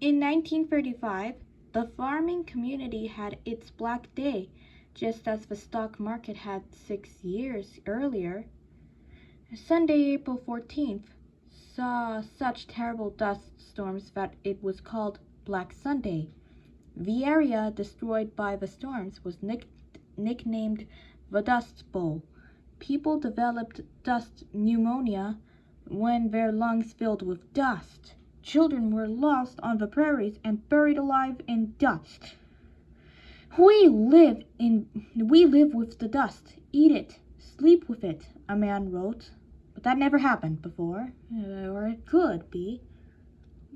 In 1935, the farming community had its Black Day, just as the stock market had 6 years earlier. Sunday, April 14th, saw such terrible dust storms that it was called Black Sunday. The area destroyed by the storms was nicknamed the Dust Bowl. People developed dust pneumonia when their lungs filled with dust. Children were lost on the prairies and buried alive in dust. We live with the dust, eat it, sleep with it, a man wrote. But that never happened before, or it could be.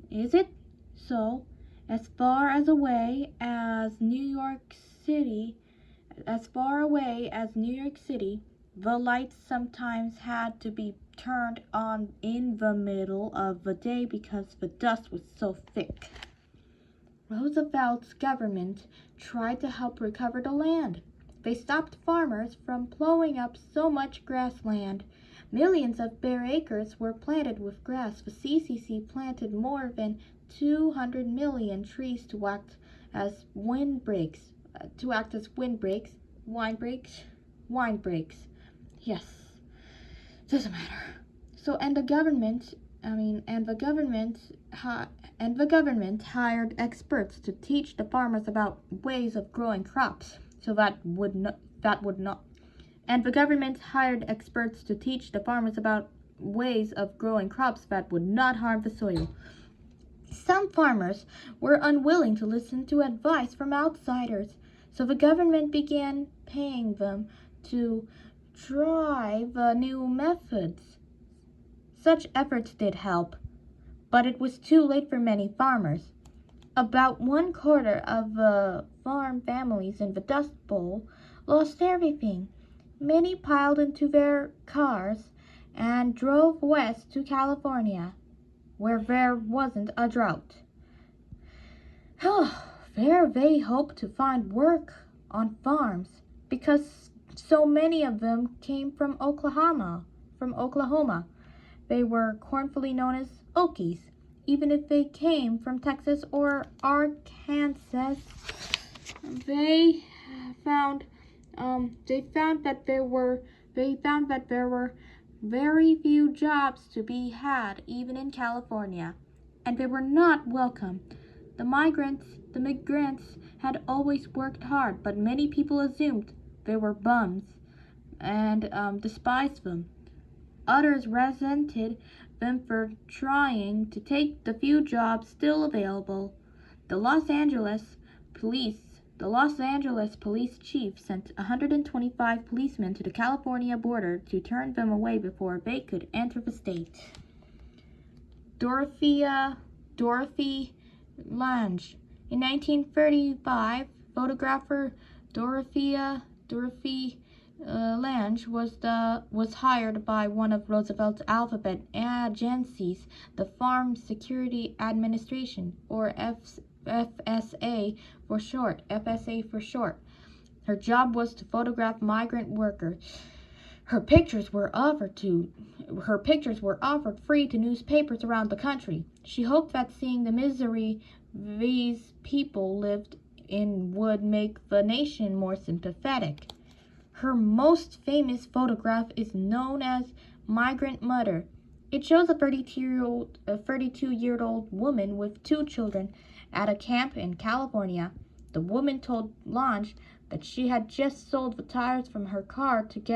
Is it? So, as far away as New York City, the lights sometimes had to be turned on in the middle of the day because the dust was so thick. Roosevelt's government tried to help recover the land. They stopped farmers from plowing up so much grassland. Millions of bare acres were planted with grass. The CCC planted more than 200 million trees to act as windbreaks. Windbreaks. Yes, doesn't matter. So, and the government hired experts to teach the farmers about ways of growing crops. And the government hired experts to teach the farmers about ways of growing crops that would not harm the soil. Some farmers were unwilling to listen to advice from outsiders, so the government began paying them to try the new methods. Such efforts did help, but it was too late for many farmers. About 1/4 of the farm families in the Dust Bowl lost everything. Many piled into their cars and drove west to California, where there wasn't a drought. There they hoped to find work on farms because so many of them came from Oklahoma. They were cornfully known as Okies, even if they came from Texas or Arkansas. They found that there were very few jobs to be had even in California, and they were not welcome. The migrants had always worked hard, but many people assumed they were bums and despised them. Others resented them for trying to take the few jobs still available. The Los Angeles police chief sent 125 policemen to the California border to turn them away before they could enter the state. Dorothy Lange. In 1935, photographer Dorothy Lange was hired by one of Roosevelt's alphabet agencies, the Farm Security Administration, or FSA for short. Her job was to photograph migrant workers. Her pictures were offered free to newspapers around the country. She hoped that seeing the misery these people lived in would make the nation more sympathetic. Her most famous photograph is known as Migrant Mother. It shows a 32-year-old woman with 2 children at a camp in California. The woman told Lange that she had just sold the tires from her car to get